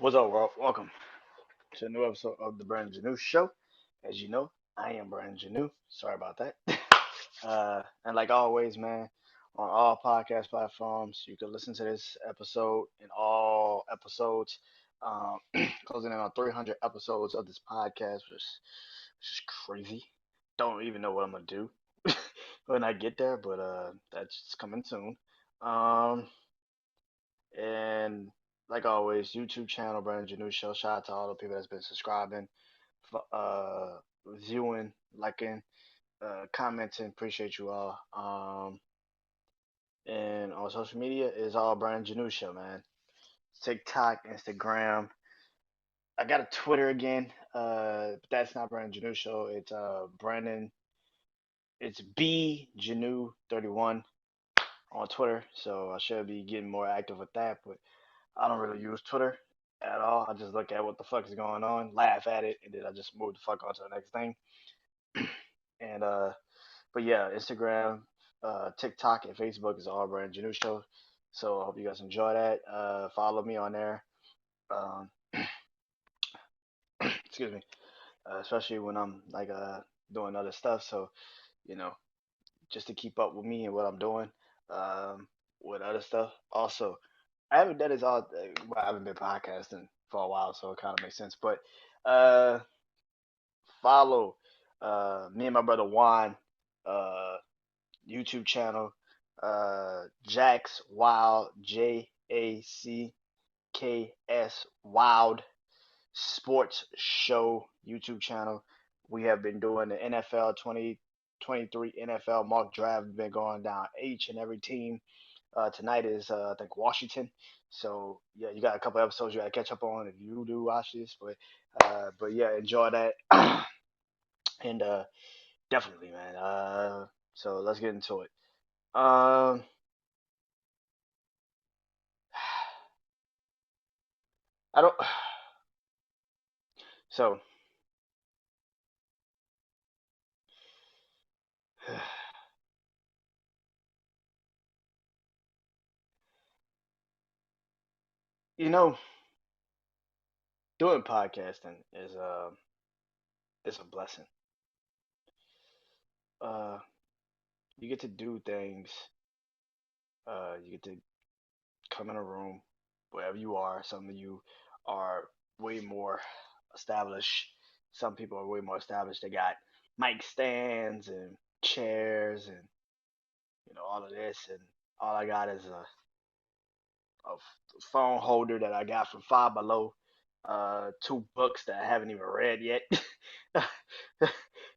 What's up, world? Welcome to a new episode of the Brand Janu Show. As you know, I am Brand Janu. Sorry about that. And like always, man, on all podcast platforms, you can listen to this episode and all episodes. Closing in on 300 episodes of this podcast, which is crazy. Don't even know what I'm gonna do when I get there, but that's coming soon. Um, and like always, YouTube channel, Brandon Janu Show. Shout out to all the people that's been subscribing, viewing, liking, commenting. Appreciate you all. And on social media is all Brandon Janu Show, man. TikTok, Instagram. I got a Twitter again. But that's not Brandon Janu Show. It's Brandon. It's B Janu 31 on Twitter. So I should be getting more active with that, but I don't really use Twitter at all. I just look at what the fuck is going on, laugh at it, and then I just move the fuck on to the next thing. And but yeah, Instagram, TikTok, and Facebook is all Brand Janu Show. So I hope you guys enjoy that. Follow me on there. Um, excuse me. Especially when I'm like doing other stuff. So you know, just to keep up with me and what I'm doing with other stuff. Also, I haven't done this all. Well, I haven't been podcasting for a while, so it kind of makes sense. But uh, follow me and my brother Juan uh, YouTube channel. Jack's Wild JACKS Wild Sports Show YouTube channel. We have been doing the NFL 2023 NFL mock draft. Been going down each and every team. Tonight is I think Washington. So yeah, you got a couple episodes you gotta catch up on if you do watch this. But yeah, enjoy that. And definitely, man. So let's get into it. Um, I don't. So you know, doing podcasting is a blessing. Uh, you get to do things. You get to come in a room, wherever you are. Some of you are way more established. Some people are way more established. They got mic stands and chairs and all of this, and all I got is a phone holder that I got from Five Below. Two books that I haven't even read yet.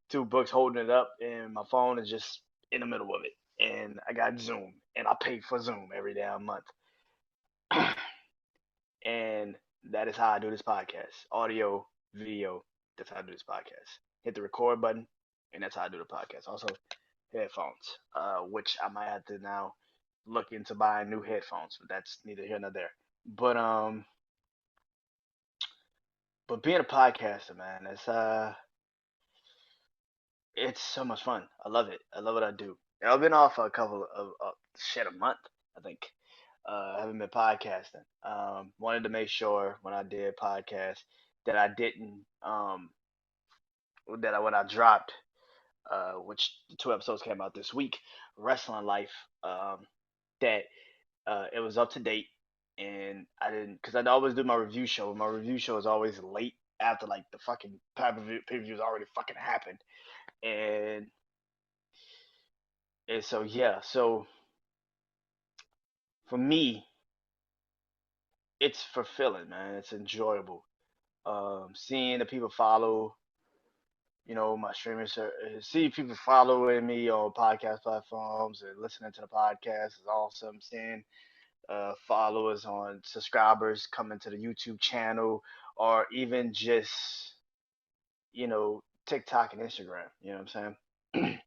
Two books holding it up, and my phone is just in the middle of it. And I got Zoom, and I pay for Zoom every damn month. And that is how I do this podcast. Audio, video. That's how I do this podcast. Hit the record button, and that's how I do the podcast. Also, headphones, which I might have to now look into buying new headphones, but that's neither here nor there. But um, but being a podcaster, man, it's so much fun. I love it. I love what I do. And I've been off for a couple of shit a month, I think. I haven't been podcasting. Wanted to make sure when I did podcast that I didn't that when I dropped which the two episodes came out this week, Wrestling Life, that it was up to date, and I didn't because I always do my review show. My review show is always late after like the fucking pay per views already fucking happened, and so yeah, so for me, it's fulfilling, man. It's enjoyable. Seeing the people follow, my streaming, see people following me on podcast platforms and listening to the podcast is awesome. Seeing followers on subscribers coming to the YouTube channel or even just, TikTok and Instagram. You know what I'm saying?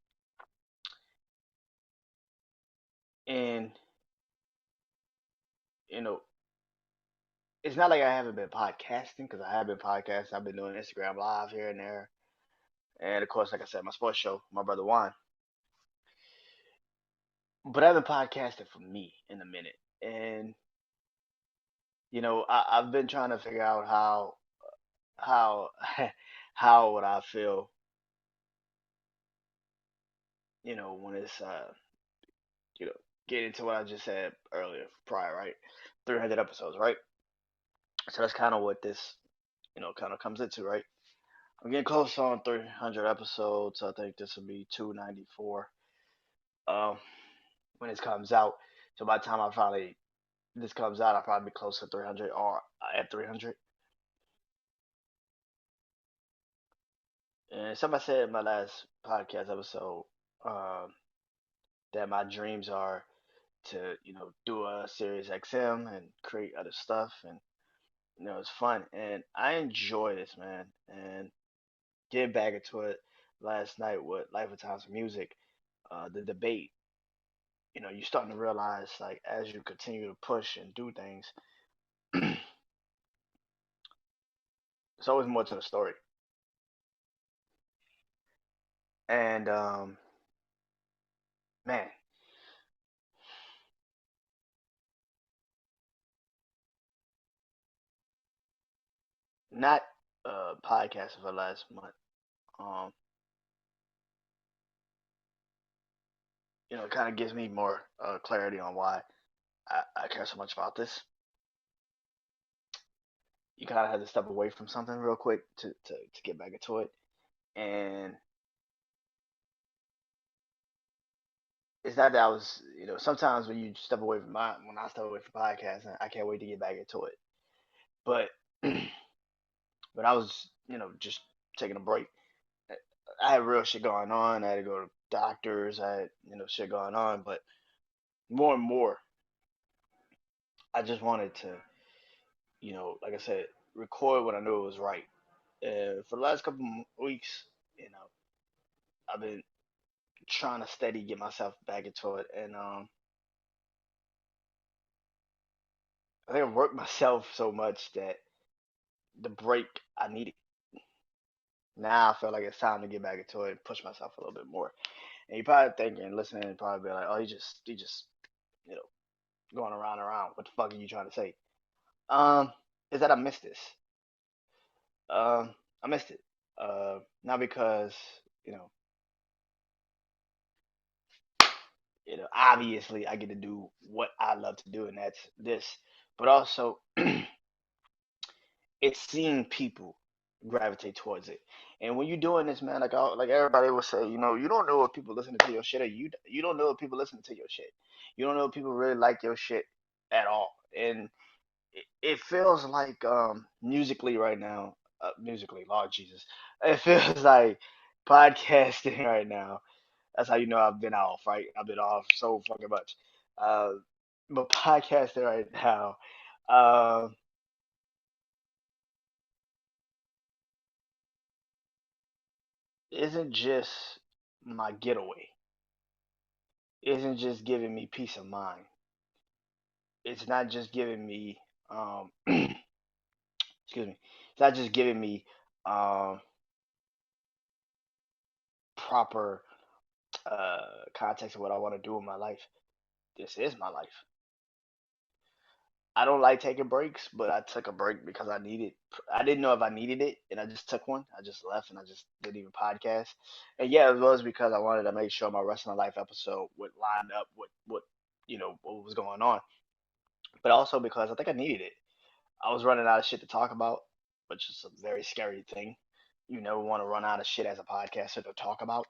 And, you know, it's not like I haven't been podcasting because I have been podcasting. I've been doing Instagram live here and there. And of course, like I said, my sports show, my brother Juan. But I've been podcasting for me in a minute. And, I've been trying to figure out how how would I feel, when it's you know, get into what I just said earlier, prior, right? 300 episodes, right? So that's kind of what this, kind of comes into, right? I'm getting close on 300 episodes. I think this will be 294 um, when this comes out. So by the time this comes out, I'll probably be close to 300 or at 300. And somebody said in my last podcast episode um, that my dreams are to, do a Series XM and create other stuff, and it's fun, and I enjoy this, man. And getting back into it last night with Life of Times Music, the debate, you're starting to realize, like, as you continue to push and do things, there's always more to the story. And man, not podcasting for the last month. Um, it kind of gives me more clarity on why I care so much about this. You kind of had to step away from something real quick to get back into it. And it's not that I was, sometimes when you step away when I step away from podcasting, I can't wait to get back into it. But when I was, just taking a break, I had real shit going on. I had to go to doctors. I had, shit going on. But more and more, I just wanted to, like I said, record when I knew it was right. For the last couple weeks, you know, I've been trying to steady get myself back into it, and I think I've worked myself so much that the break I needed. Now I feel like it's time to get back into it and push myself a little bit more. And you're probably thinking, listening, and probably be like, "Oh, he just, you know, going around and around. What the fuck are you trying to say?" Um, is that I missed this. I missed it. Not because you know, obviously I get to do what I love to do, and that's this. But also, it's seeing people gravitate towards it. And when you're doing this, man, like everybody will say, you don't know if people listening to your shit, or you don't know if people listening to your shit. You don't know if people really like your shit at all. And it feels like musically right now, musically, Lord Jesus, it feels like podcasting right now. That's how you know I've been off, right? I've been off so fucking much. Uh, but podcasting right now, uh, isn't just my getaway. Isn't just giving me peace of mind. It's not just giving me, excuse me. It's not just giving me um, proper context of what I want to do in my life. This is my life. I don't like taking breaks, but I took a break because I needed. I didn't know if I needed it, and I just took one. I just left, and I just didn't even podcast. And yeah, it was because I wanted to make sure my rest of my life episode would line up with what was going on, but also because I think I needed it. I was running out of shit to talk about, which is a very scary thing. You never want to run out of shit as a podcaster to talk about.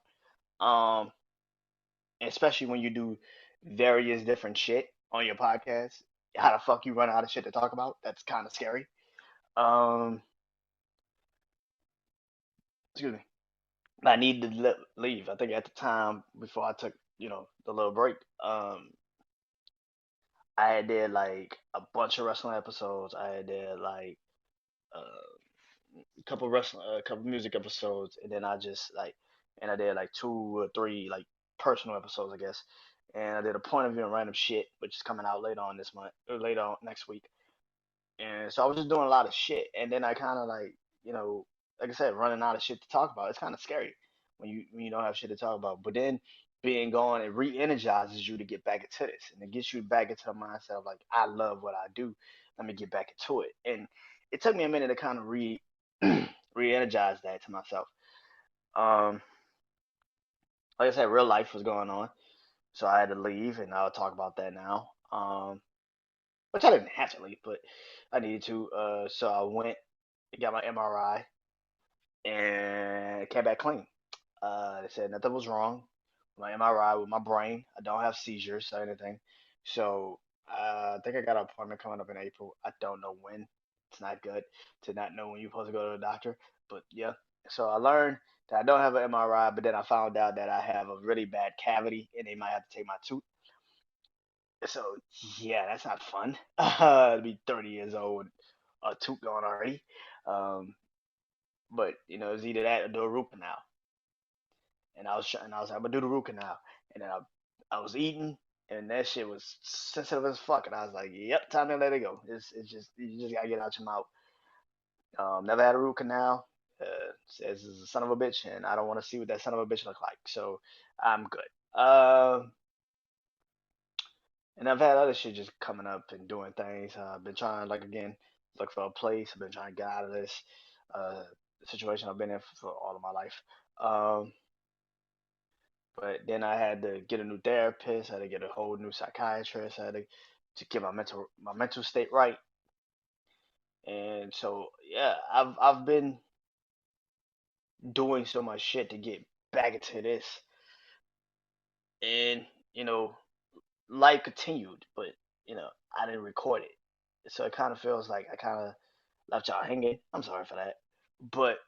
Um, especially when you do various different shit on your podcast. How the fuck you run out of shit to talk about? That's kind of scary. Um, excuse me. I needed to leave. I think at the time before I took, the little break, I had did like a bunch of wrestling episodes. I had did like a couple wrestling, a couple music episodes, and then and I did like two or three like personal episodes, I guess. And I did a point of view and random shit, which is coming out later on this month or later on next week. And so I was just doing a lot of shit, and then I kind of like, like I said, running out of shit to talk about. It's kind of scary when you don't have shit to talk about. But then being gone, it re-energizes you to get back into this, and it gets you back into the mindset of like, I love what I do. Let me get back into it. And it took me a minute to kind of re-energize that to myself. Um, like I said, real life was going on, so I had to leave, and I'll talk about that now. Which I didn't have to leave, but I needed to. So I went, got my MRI, and came back clean. They said nothing was wrong with my MRI with my brain. I don't have seizures or anything. So I think I got an appointment coming up in April. I don't know when. It's not good to not know when you're supposed to go to the doctor. But yeah. So I learned that I don't have an MRI, but then I found out that I have a really bad cavity and they might have to take my tooth. So yeah, that's not fun. To be 30 years old, a tooth gone already. Um, but it's either that or do a root canal. And I was like, I'm gonna do the root canal. And then I was eating, and that shit was sensitive as fuck. And I was like, yep, time to let it go. It's just you just gotta get out your mouth. Never had a root canal. Says it's a son of a bitch, and I don't want to see what that son of a bitch look like. So I'm good. And I've had other shit just coming up and doing things. I've been trying, like again, look for a place. I've been trying to get out of this uh, situation I've been in for all of my life. Um, But then I had to get a new therapist. I had to get a whole new psychiatrist. I had to get my mental state right. And so yeah, I've been doing so much shit to get back into this, and you know, life continued, but I didn't record it, so it kind of feels like I kind of left y'all hanging. I'm sorry for that, but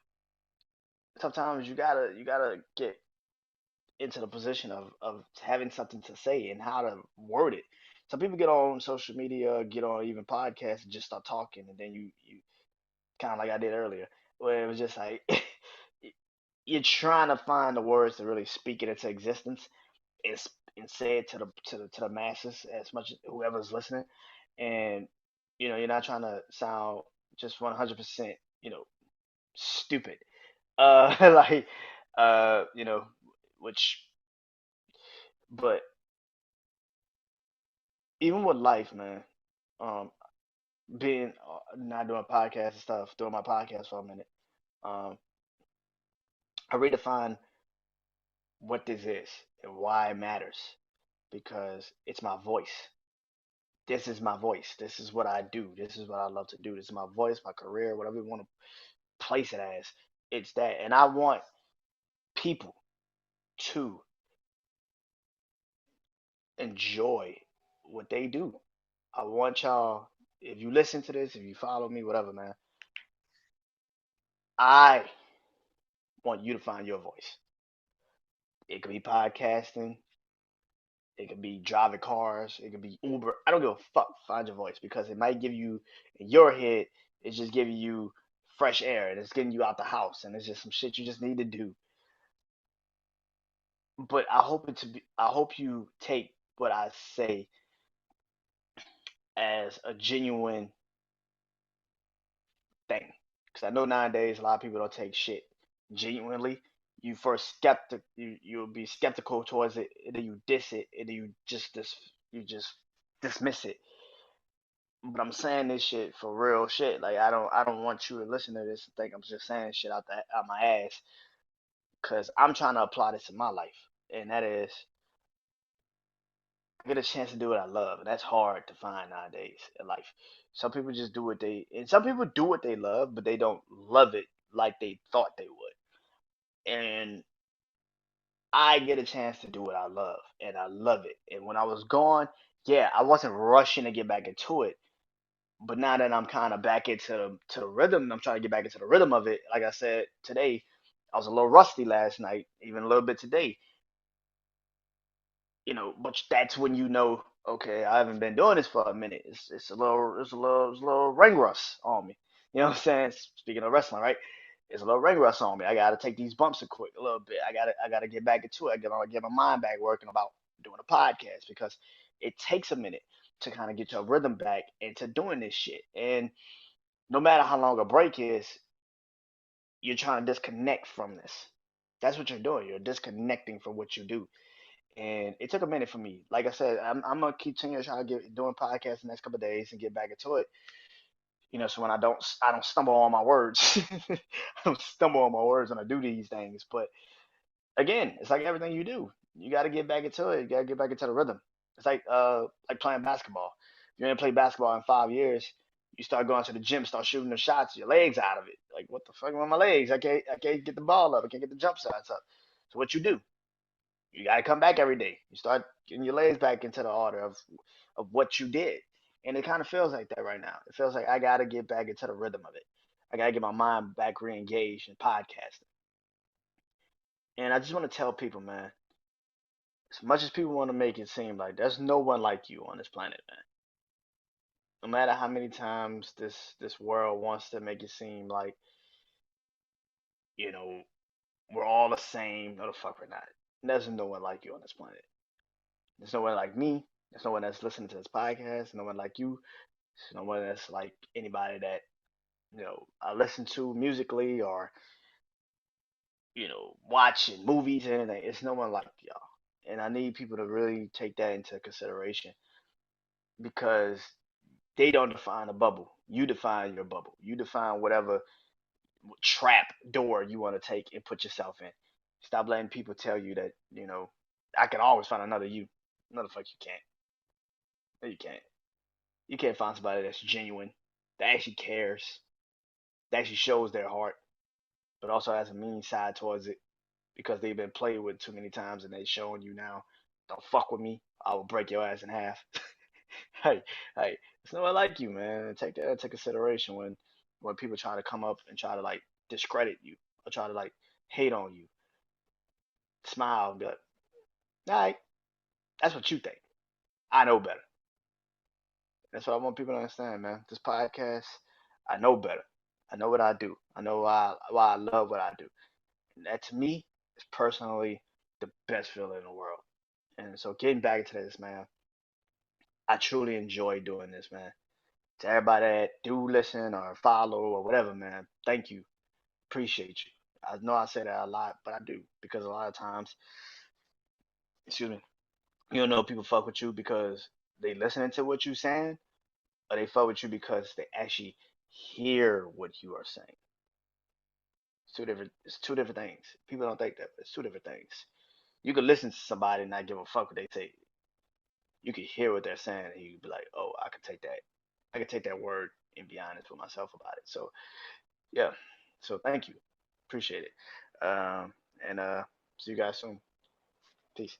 sometimes you gotta get into the position of having something to say and how to word it. Some people get on social media, get on even podcasts, and just start talking, and then you kind of like I did earlier, where it was just like you're trying to find the words to really speak it into existence and and say it to the masses as much as whoever's listening, and you're not trying to sound just 100% stupid, like which but even with life, man, um, being not doing podcasts and stuff, doing my podcast for a minute, um, I redefine what this is and why it matters because it's my voice. This is my voice. This is what I do. This is what I love to do. This is my voice, my career, whatever you want to place it as. It's that, and I want people to enjoy what they do. I want y'all. If you listen to this, if you follow me, whatever, man, I want you to find your voice. It could be podcasting. It could be driving cars. It could be Uber. I don't give a fuck. Find your voice because it might give you in your head. It's just giving you fresh air and it's getting you out the house and it's just some shit you just need to do. But I hope it to be. I hope you take what I say as a genuine thing because I know nowadays a lot of people don't take shit genuinely. You first skeptic. You'll be skeptical towards it, and then you diss it, and then you just dismiss it. But I'm saying this shit for real shit. Like I don't want you to listen to this and think I'm just saying shit out my ass. Cause I'm trying to apply this in my life, and that is I get a chance to do what I love, and that's hard to find nowadays in life. Some people just do what and some people do what they love, but they don't love it like they thought they would. And I get a chance to do what I love, and I love it. And when I was gone, yeah, I wasn't rushing to get back into it. But now that I'm kind of back into the rhythm, I'm trying to get back into the rhythm of it. Like I said today, I was a little rusty last night, even a little bit today. But that's when okay, I haven't been doing this for a minute. It's a little ring rust on me. You know what I'm saying? Speaking of wrestling, right? It's a little ring rust on me. I gotta take these bumps a little bit. I gotta get back into it. I gotta get my mind back working about doing a podcast because it takes a minute to kind of get your rhythm back into doing this shit. And no matter how long a break is, you're trying to disconnect from this. That's what you're doing. You're disconnecting from what you do. And it took a minute for me. Like I said, I'm gonna continue trying to get doing podcasts the next couple of days and get back into it. So when I don't stumble on my words. I don't stumble on my words when I do these things. But again, it's like everything you do. You got to get back into it. You got to get back into the rhythm. It's like playing basketball. If you didn't play basketball in 5 years, you start going to the gym, start shooting the shots, your legs out of it. Like what the fuck with my legs? I can't get the ball up. I can't get the jump shots up. So what you do? You got to come back every day. You start getting your legs back into the order of what you did. And it kind of feels like that right now. It feels like I got to get back into the rhythm of it. I got to get my mind back re-engaged in podcasting. And I just want to tell people, man, as much as people want to make it seem like there's no one like you on this planet, man. No matter how many times this world wants to make it seem like, you know, we're all the same. No, the fuck we're not. There's no one like you on this planet. There's no one like me. There's no one that's listening to this podcast. No one like you. There's no one that's like anybody that I listen to musically or watching movies and anything. It's no one like y'all. And I need people to really take that into consideration because they don't define a bubble. You define your bubble. You define whatever trap door you want to take and put yourself in. Stop letting people tell you that, I can always find another you. No, the fuck you can't. No, you can't. You can't find somebody that's genuine, that actually cares, that actually shows their heart, but also has a mean side towards it because they've been played with too many times and they showing you now, don't fuck with me. I will break your ass in half. hey, hey, it's no one like you, man. Take that into consideration when people try to come up and try to like discredit you or try to like hate on you. Smile and be like, all right, that's what you think. I know better. That's what I want people to understand, man. This podcast, I know better. I know what I do. I know why I love what I do. And that to me is personally the best feeling in the world. And so getting back to this, man, I truly enjoy doing this, man. To everybody that do listen or follow or whatever, man, thank you. Appreciate you. I know I say that a lot, but I do because a lot of times, excuse me, you don't know people fuck with you because they listening to what you saying, or they fuck with you because they actually hear what you are saying. It's two different. It's two different things. People don't think that, but it's two different things. You can listen to somebody and not give a fuck what they say. You can hear what they're saying, and you can be like, "Oh, I can take that. I can take that word and be honest with myself about it." So yeah. So thank you. Appreciate it. And see you guys soon. Peace.